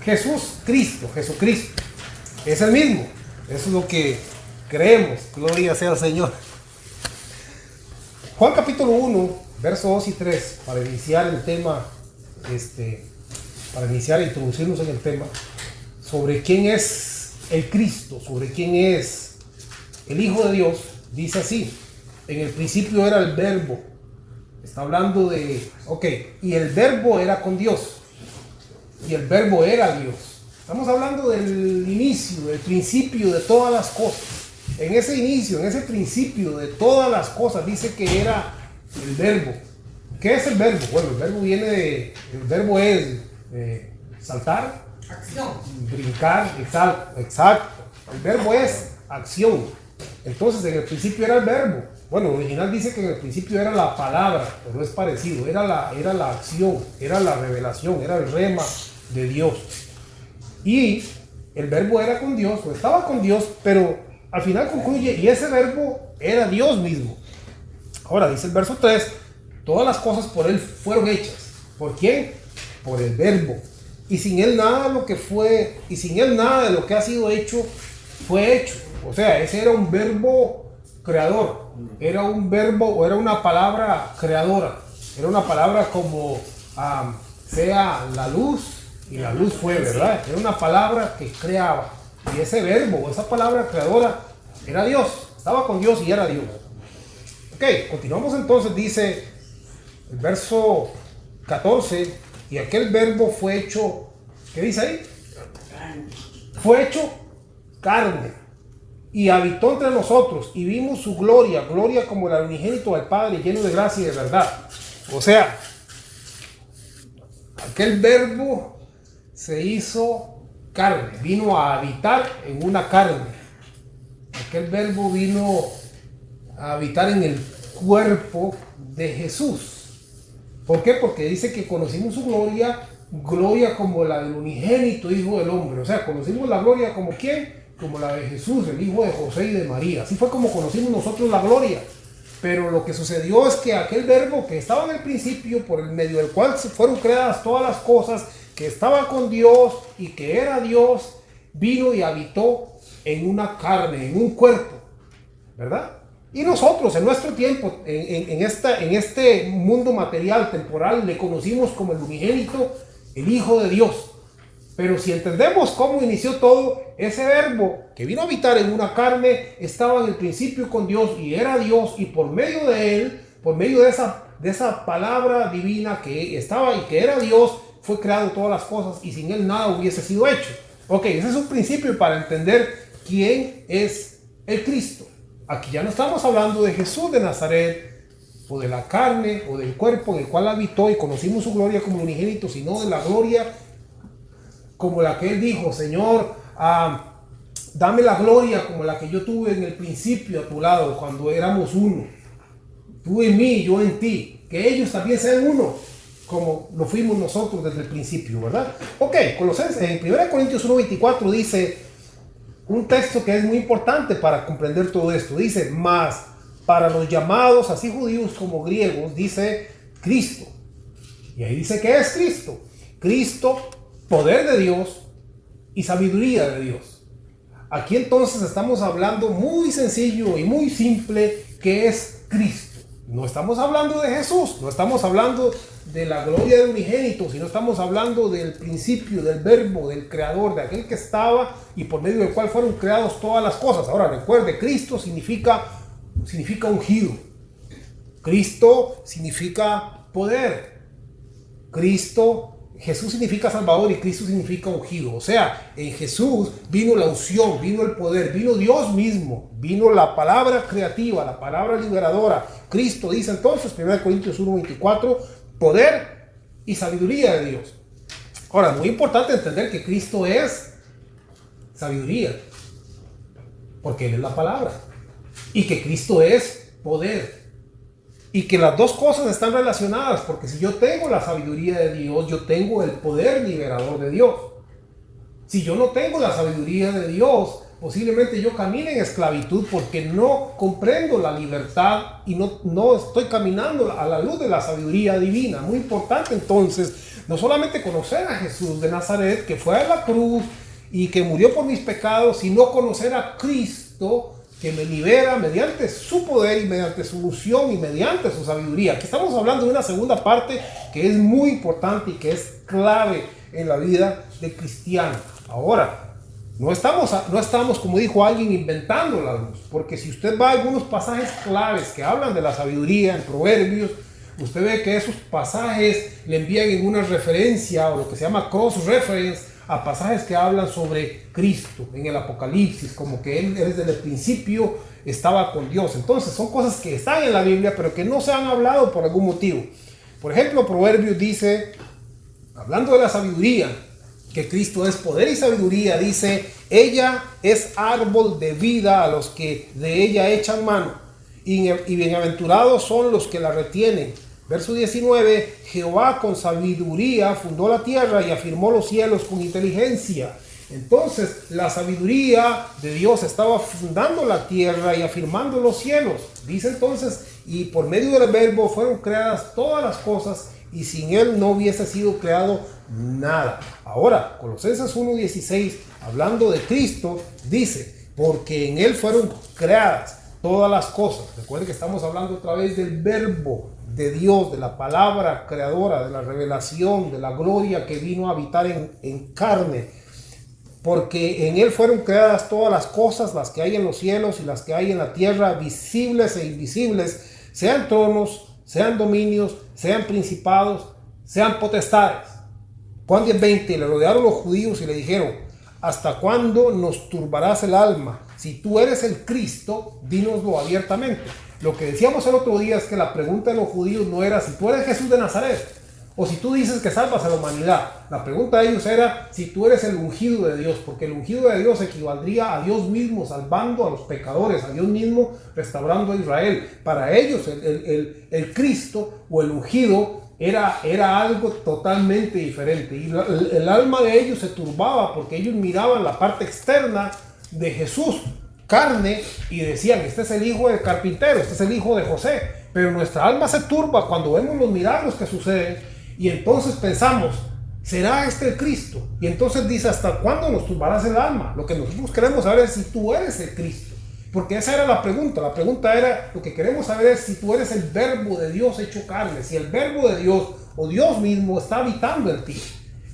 Jesús, Cristo, Jesucristo. Es el mismo. Eso es lo que creemos. Gloria sea al Señor. Juan capítulo 1, versos 2 y 3, para iniciar el tema, para iniciar e introducirnos en el tema, sobre quién es el Cristo, sobre quién es el Hijo de Dios, dice así: en el principio era el Verbo. Está hablando de, y el Verbo era con Dios, y el Verbo era Dios. Estamos hablando del inicio, del principio de todas las cosas. En ese inicio, en ese principio de todas las cosas, dice que era el Verbo. ¿Qué es el Verbo? Bueno, el Verbo el Verbo es saltar, acción, brincar, exacto. El Verbo es acción. Entonces, en el principio era el Verbo. Bueno, el original dice que en el principio era la palabra, pero es parecido. Era la acción, era la revelación, era el rema de Dios. Y el Verbo era con Dios, o estaba con Dios, pero al final concluye, y ese Verbo era Dios mismo. Ahora dice el verso 3, todas las cosas por Él fueron hechas. ¿Por quién? Por el Verbo. Y sin Él nada de lo que ha sido hecho fue hecho. O sea, ese era un verbo creador. Era un verbo, o era una palabra creadora. Era una palabra como sea la luz, y la luz fue, ¿verdad? Era una palabra que creaba. Y ese verbo, esa palabra creadora, era Dios. Estaba con Dios y era Dios. Continuamos entonces, dice el verso 14, y aquel verbo fue hecho, ¿qué dice ahí? Fue hecho carne, y habitó entre nosotros, y vimos su gloria, gloria como la unigénito del Padre, lleno de gracia y de verdad. O sea, aquel verbo se hizo carne, vino a habitar en una carne. Aquel verbo vino a habitar en el cuerpo de Jesús. ¿Por qué? Porque dice que conocimos su gloria, gloria como la del unigénito Hijo del Hombre. O sea, conocimos la gloria como ¿quién? Como la de Jesús, el hijo de José y de María. Así fue como conocimos nosotros la gloria. Pero lo que sucedió es que aquel verbo que estaba en el principio, por el medio del cual fueron creadas todas las cosas, que estaba con Dios y que era Dios, vino y habitó en una carne, en un cuerpo, ¿verdad? Y nosotros en nuestro tiempo, en este mundo material, temporal, le conocimos como el unigénito, el Hijo de Dios. Pero si entendemos cómo inició todo, ese verbo que vino a habitar en una carne estaba en el principio con Dios y era Dios, y por medio de él, por medio de esa palabra divina que estaba y que era Dios, fue creado todas las cosas, y sin él nada hubiese sido hecho. Ese es un principio para entender quién es el Cristo. Aquí ya no estamos hablando de Jesús de Nazaret, o de la carne, o del cuerpo en el cual habitó y conocimos su gloria como unigénito, sino de la gloria como la que él dijo: Señor, dame la gloria como la que yo tuve en el principio a tu lado, cuando éramos uno. Tú en mí, yo en ti. Que ellos también sean uno, como lo fuimos nosotros desde el principio, ¿verdad? Colosenses, en 1 Corintios 1:24 dice un texto que es muy importante para comprender todo esto. Dice: mas para los llamados, así judíos como griegos, dice Cristo. Y ahí dice: ¿qué es Cristo? Cristo, poder de Dios y sabiduría de Dios. Aquí entonces estamos hablando muy sencillo y muy simple, que es Cristo. No estamos hablando de Jesús, no estamos hablando de la gloria del unigénito, sino estamos hablando del principio, del verbo, del creador, de aquel que estaba y por medio del cual fueron creadas todas las cosas. Ahora recuerde, Cristo significa ungido. Cristo significa poder. Jesús significa Salvador y Cristo significa ungido. O sea, en Jesús vino la unción, vino el poder, vino Dios mismo, vino la palabra creativa, la palabra liberadora. Cristo dice entonces, 1 Corintios 1:24, poder y sabiduría de Dios. Ahora, muy importante entender que Cristo es sabiduría, porque Él es la palabra, y que Cristo es poder. Y que las dos cosas están relacionadas, porque si yo tengo la sabiduría de Dios, yo tengo el poder liberador de Dios. Si yo no tengo la sabiduría de Dios, posiblemente yo camine en esclavitud porque no comprendo la libertad y no estoy caminando a la luz de la sabiduría divina. Muy importante entonces, no solamente conocer a Jesús de Nazaret, que fue a la cruz y que murió por mis pecados, sino conocer a Cristo, que me libera mediante su poder y mediante su unción y mediante su sabiduría. Aquí estamos hablando de una segunda parte que es muy importante y que es clave en la vida del cristiano. Ahora, no estamos, como dijo alguien, inventando la luz, porque si usted va a algunos pasajes claves que hablan de la sabiduría en Proverbios, usted ve que esos pasajes le envían en una referencia o lo que se llama cross-reference a pasajes que hablan sobre Cristo en el Apocalipsis, como que Él desde el principio estaba con Dios. Entonces son cosas que están en la Biblia, pero que no se han hablado por algún motivo. Por ejemplo, Proverbios dice, hablando de la sabiduría, que Cristo es poder y sabiduría, dice, ella es árbol de vida a los que de ella echan mano, y bienaventurados son los que la retienen. Verso 19, Jehová con sabiduría fundó la tierra y afirmó los cielos con inteligencia. Entonces la sabiduría de Dios estaba fundando la tierra y afirmando los cielos. Dice entonces, y por medio del verbo fueron creadas todas las cosas, y sin él no hubiese sido creado nada. Ahora, Colosenses 1:16, hablando de Cristo, dice, porque en él fueron creadas todas las cosas. Recuerden que estamos hablando otra vez del verbo de Dios, de la palabra creadora, de la revelación, de la gloria que vino a habitar en carne. Porque en él fueron creadas todas las cosas, las que hay en los cielos y las que hay en la tierra, visibles e invisibles, sean tronos, sean dominios, sean principados, sean potestades. Juan 10:20, le rodearon los judíos y le dijeron, ¿hasta cuándo nos turbarás el alma? Si tú eres el Cristo, dínoslo abiertamente. Lo que decíamos el otro día es que la pregunta de los judíos no era si tú eres Jesús de Nazaret o si tú dices que salvas a la humanidad. La pregunta de ellos era si tú eres el ungido de Dios, porque el ungido de Dios equivaldría a Dios mismo salvando a los pecadores, a Dios mismo restaurando a Israel. Para ellos el Cristo o el ungido era algo totalmente diferente, y el alma de ellos se turbaba porque ellos miraban la parte externa de Jesús, carne, y decían, este es el hijo del carpintero, este es el hijo de José. Pero nuestra alma se turba cuando vemos los milagros que suceden, y entonces pensamos, ¿será este el Cristo? Y entonces dice, ¿hasta cuándo nos turbarás el alma? Lo que nosotros queremos saber es si tú eres el Cristo, porque esa era la pregunta. La pregunta era, lo que queremos saber es si tú eres el verbo de Dios hecho carne, si el verbo de Dios o Dios mismo está habitando en ti.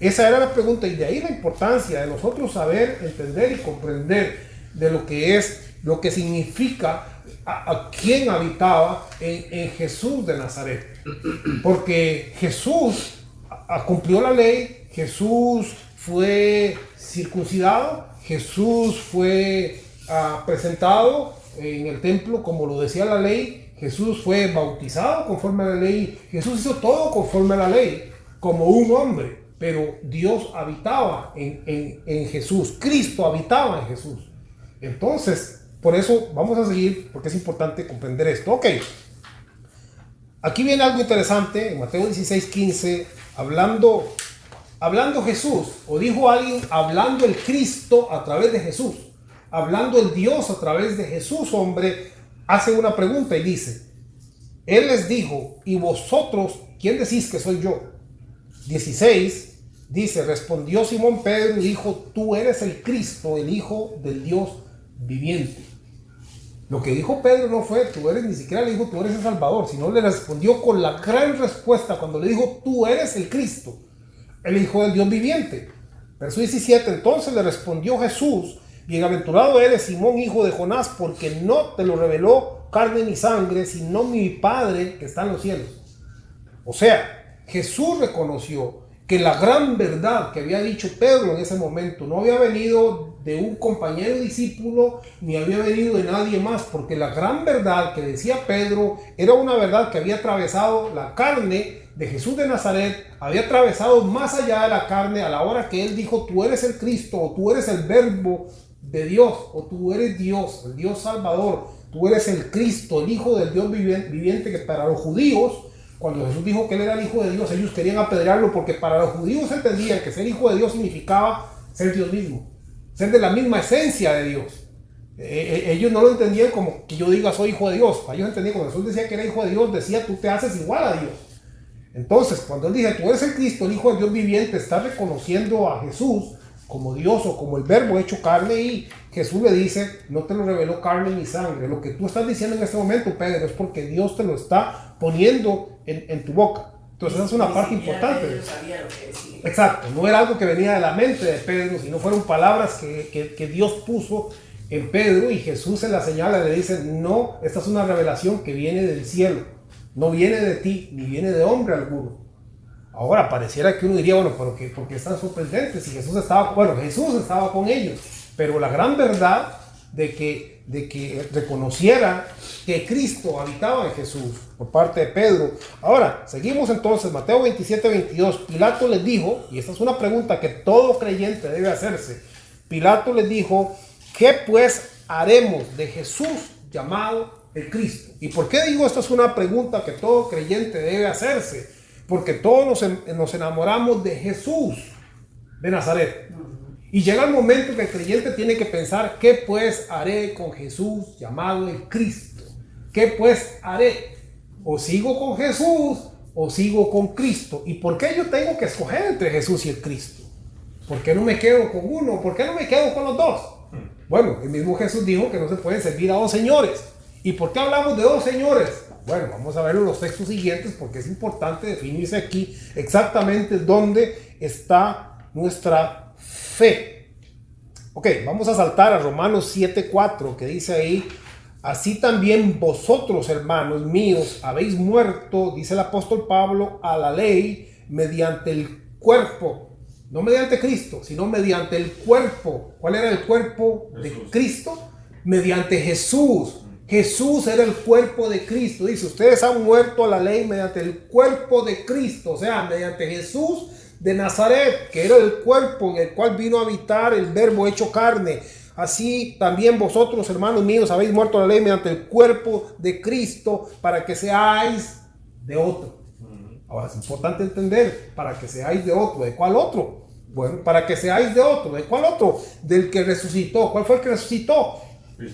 Esa era la pregunta, y de ahí la importancia de nosotros saber, entender y comprender de lo que es, lo que significa a quién habitaba en Jesús de Nazaret. Porque Jesús cumplió la ley, Jesús fue circuncidado, Jesús fue presentado en el templo como lo decía la ley, Jesús fue bautizado conforme a la ley, Jesús hizo todo conforme a la ley, como un hombre, pero Dios habitaba en Jesús, Cristo habitaba en Jesús. Entonces, por eso vamos a seguir, porque es importante comprender esto. Ok, aquí viene algo interesante, en Mateo 16:15, hablando Jesús, o dijo alguien, hablando el Cristo a través de Jesús, hablando el Dios a través de Jesús, hombre, hace una pregunta y dice, Él les dijo, ¿y vosotros quién decís que soy yo? 16, dice, respondió Simón Pedro y dijo, tú eres el Cristo, el Hijo del Dios viviente. Lo que dijo Pedro no fue, tú eres, ni siquiera le dijo, tú eres el Salvador, sino le respondió con la gran respuesta cuando le dijo, tú eres el Cristo, el Hijo del Dios viviente. Verso 17, entonces le respondió Jesús, bienaventurado eres Simón, hijo de Jonás, porque no te lo reveló carne ni sangre, sino mi Padre que está en los cielos. O sea, Jesús reconoció que la gran verdad que había dicho Pedro en ese momento no había venido de un compañero discípulo ni había venido de nadie más, porque la gran verdad que decía Pedro era una verdad que había atravesado la carne de Jesús de Nazaret, había atravesado más allá de la carne a la hora que él dijo, tú eres el Cristo, o tú eres el verbo de Dios, o tú eres Dios, el Dios Salvador, tú eres el Cristo, el Hijo del Dios viviente, que para los judíos, cuando Jesús dijo que él era el Hijo de Dios, ellos querían apedrearlo porque para los judíos entendían que ser Hijo de Dios significaba ser Dios mismo. ser de la misma esencia de Dios. Ellos no lo entendían como que yo diga soy hijo de Dios. Ellos entendían cuando Jesús decía que era hijo de Dios, decía tú te haces igual a Dios. Entonces, cuando él dice tú eres el Cristo, el Hijo de Dios viviente, está reconociendo a Jesús como Dios o como el Verbo hecho carne, y Jesús le dice, no te lo reveló carne ni sangre. Lo que tú estás diciendo en este momento, Pedro, es porque Dios te lo está poniendo en tu boca. Entonces esa es una parte importante. Pedro sabía lo que decía. Exacto, no era algo que venía de la mente de Pedro, sino fueron palabras que Dios puso en Pedro, y Jesús se la señala y le dice, no, esta es una revelación que viene del cielo, no viene de ti, ni viene de hombre alguno. Ahora, pareciera que uno diría, bueno, pero ¿por qué están sorprendentes? Si Jesús estaba con ellos, pero la gran verdad de que reconociera que Cristo habitaba en Jesús por parte de Pedro. Ahora, seguimos entonces, Mateo 27, 22, Pilato les dijo, y esta es una pregunta que todo creyente debe hacerse, Pilato les dijo, ¿qué pues haremos de Jesús llamado el Cristo? ¿Y por qué digo esta es una pregunta que todo creyente debe hacerse? Porque todos nos enamoramos de Jesús de Nazaret. Y llega el momento que el creyente tiene que pensar, ¿qué pues haré con Jesús llamado el Cristo? ¿Qué pues haré? O sigo con Jesús o sigo con Cristo. ¿Y por qué yo tengo que escoger entre Jesús y el Cristo? ¿Por qué no me quedo con uno? ¿Por qué no me quedo con los dos? Bueno, el mismo Jesús dijo que no se pueden servir a dos señores. ¿Y por qué hablamos de dos señores? Bueno, vamos a ver los textos siguientes porque es importante definirse aquí exactamente dónde está nuestra fe. Ok, vamos a saltar a Romanos 7:4 que dice ahí, así también vosotros, hermanos míos, habéis muerto, dice el apóstol Pablo, a la ley mediante el cuerpo, no mediante Cristo, sino mediante el cuerpo. ¿Cuál era el cuerpo de Cristo? Mediante Jesús. Jesús era el cuerpo de Cristo. Dice, ustedes han muerto a la ley mediante el cuerpo de Cristo, o sea, mediante Jesús de Nazaret, que era el cuerpo en el cual vino a habitar el Verbo hecho carne. Así también vosotros, hermanos míos, habéis muerto a la ley mediante el cuerpo de Cristo, para que seáis de otro. Ahora es importante entender, para que seáis de otro. ¿De cuál otro? Bueno, para que seáis de otro. ¿De cuál otro? Del que resucitó. ¿Cuál fue el que resucitó?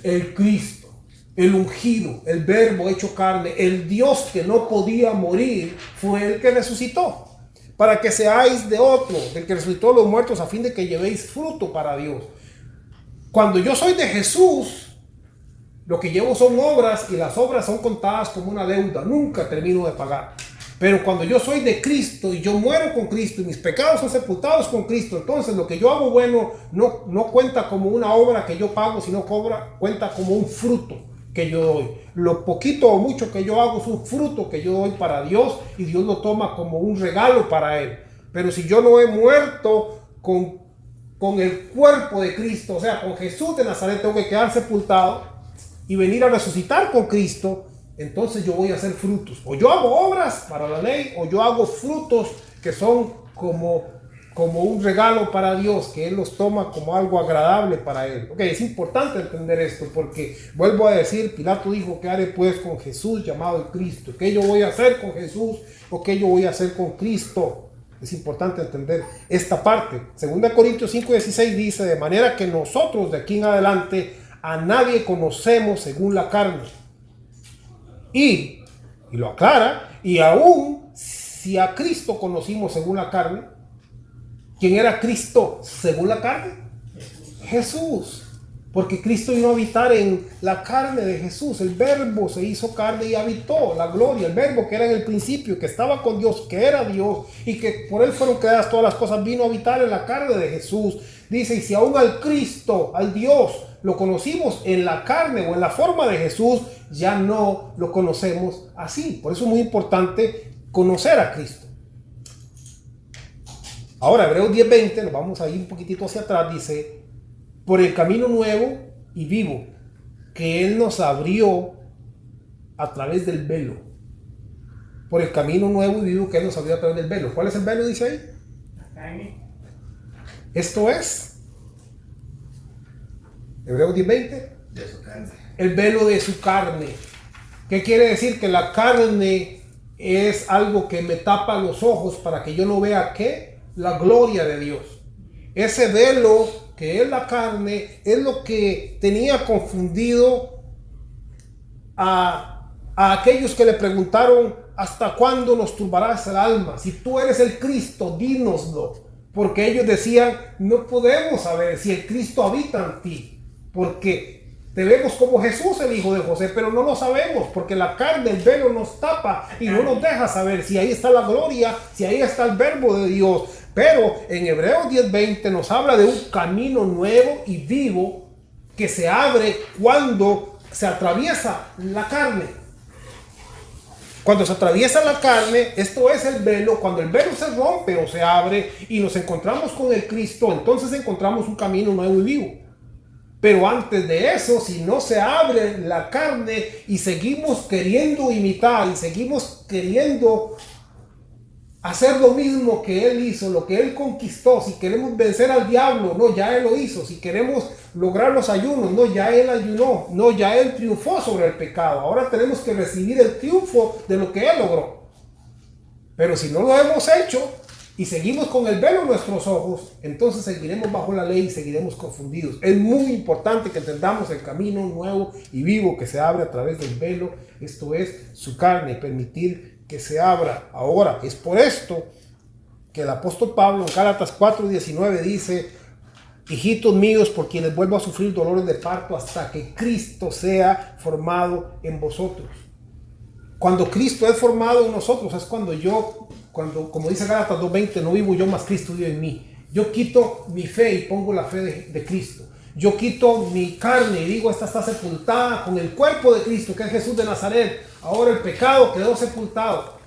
El Cristo. El ungido, el Verbo hecho carne, el Dios que no podía morir, fue el que resucitó. Para que seáis de otro, del que resucitó a los muertos, a fin de que llevéis fruto para Dios. Cuando yo soy de Jesús, lo que llevo son obras, y las obras son contadas como una deuda, nunca termino de pagar. Pero cuando yo soy de Cristo y yo muero con Cristo y mis pecados son sepultados con Cristo, entonces lo que yo hago bueno no cuenta como una obra que yo pago, sino cuenta como un fruto que yo doy. Lo poquito o mucho que yo hago es un fruto que yo doy para Dios, y Dios lo toma como un regalo para Él. Pero si yo no he muerto con el cuerpo de Cristo, o sea, con Jesús de Nazaret, tengo que quedar sepultado y venir a resucitar con Cristo, entonces yo voy a hacer frutos. O yo hago obras para la ley, o yo hago frutos que son como un regalo para Dios, que Él los toma como algo agradable para Él. Ok, es importante entender esto, porque vuelvo a decir, Pilato dijo, ¿qué haré pues con Jesús llamado el Cristo? ¿Qué yo voy a hacer con Jesús o qué yo voy a hacer con Cristo? Es importante entender esta parte. 2 Corintios 5:16 dice, de manera que nosotros de aquí en adelante a nadie conocemos según la carne. Y lo aclara, y aún si a Cristo conocimos según la carne, ¿quién era Cristo según la carne? Jesús. Porque Cristo vino a habitar en la carne de Jesús. El Verbo se hizo carne y habitó la gloria. El Verbo que era en el principio, que estaba con Dios, que era Dios y que por Él fueron creadas todas las cosas, vino a habitar en la carne de Jesús. Dice, y si aún al Cristo, al Dios, lo conocimos en la carne o en la forma de Jesús, ya no lo conocemos así. Por eso es muy importante conocer a Cristo. Ahora, Hebreos 10:20, nos vamos a ir un poquitito hacia atrás, dice, por el camino nuevo y vivo que Él nos abrió a través del velo. Por el camino nuevo y vivo que Él nos abrió a través del velo. ¿Cuál es el velo? Dice ahí. La carne. Esto es Hebreos 10:20. De su carne. El velo de su carne. ¿Qué quiere decir? Que la carne es algo que me tapa los ojos para que yo no vea ¿qué? La gloria de Dios. Ese velo que es la carne, es lo que tenía confundido a aquellos que le preguntaron: ¿hasta cuándo nos turbarás el alma? Si tú eres el Cristo, dínoslo. Porque ellos decían: no podemos saber si el Cristo habita en ti, porque te vemos como Jesús, el hijo de José, pero no lo sabemos, porque la carne, el velo nos tapa y no nos deja saber si ahí está la gloria, si ahí está el verbo de Dios. Pero en Hebreos 10:20 nos habla de un camino nuevo y vivo que se abre cuando se atraviesa la carne. Cuando se atraviesa la carne, esto es el velo. Cuando el velo se rompe o se abre y nos encontramos con el Cristo, entonces encontramos un camino nuevo y vivo. Pero antes de eso, si no se abre la carne y seguimos queriendo imitar y seguimos queriendo hacer lo mismo que Él hizo, lo que Él conquistó, si queremos vencer al diablo, no, ya Él lo hizo. Si queremos lograr los ayunos, no, ya Él ayunó, no, ya Él triunfó sobre el pecado. Ahora tenemos que recibir el triunfo de lo que Él logró. Pero si no lo hemos hecho y seguimos con el velo en nuestros ojos, entonces seguiremos bajo la ley y seguiremos confundidos. Es muy importante que entendamos el camino nuevo y vivo que se abre a través del velo, esto es su carne, permitir que se abra. Ahora, es por esto que el apóstol Pablo en Gálatas 4:19 dice: hijitos míos, por quienes vuelvo a sufrir dolores de parto hasta que Cristo sea formado en vosotros. Cuando Cristo es formado en nosotros es cuando, como dice Gálatas 2:20, no vivo yo, mas Cristo vive en mí. Yo quito mi fe y pongo la fe de Cristo. Yo quito mi carne y digo: esta está sepultada con el cuerpo de Cristo, que es Jesús de Nazaret. Ahora el pecado quedó sepultado.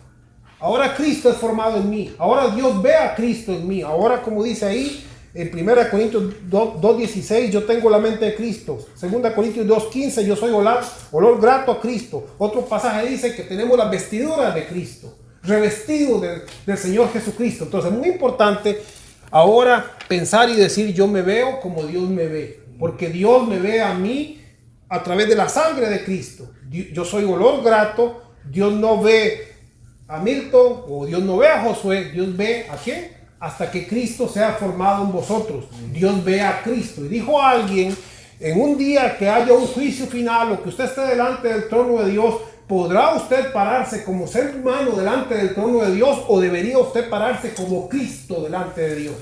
Ahora Cristo es formado en mí. Ahora Dios ve a Cristo en mí. Ahora, como dice ahí en 1 Corintios 2:16, yo tengo la mente de Cristo. 2 Corintios 2:15, yo soy olor grato a Cristo. Otro pasaje dice que tenemos las vestiduras de Cristo, revestidos del Señor Jesucristo. Entonces es muy importante ahora pensar y decir: yo me veo como Dios me ve, porque Dios me ve a mí a través de la sangre de Cristo. Yo soy olor grato. Dios no ve a Milton o Dios no ve a Josué. Dios ve ¿a quién? Hasta que Cristo sea formado en vosotros. Dios ve a Cristo. Y dijo alguien: en un día que haya un juicio final o que usted esté delante del trono de Dios, ¿podrá usted pararse como ser humano delante del trono de Dios, o debería usted pararse como Cristo delante de Dios?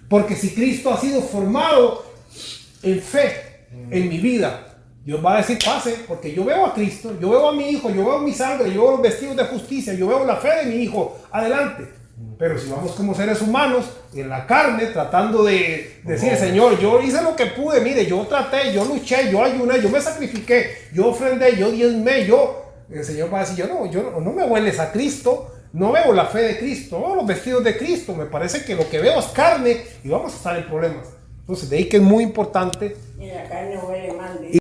Porque si Cristo ha sido formado en fe en mi vida, Dios va a decir: pase, porque yo veo a Cristo, yo veo a mi hijo, yo veo mi sangre, yo veo los vestidos de justicia, yo veo la fe de mi hijo, adelante. Pero si vamos como seres humanos en la carne, tratando de decir: Señor, yo hice lo que pude, mire, yo traté, yo luché, yo ayuné, yo me sacrifiqué, yo ofrendé, yo diezmé, el Señor va a decir: yo no me hueles a Cristo, no veo la fe de Cristo, no los vestidos de Cristo, me parece que lo que veo es carne, y vamos a estar en problemas. Entonces de ahí que es muy importante. Y la carne huele mal.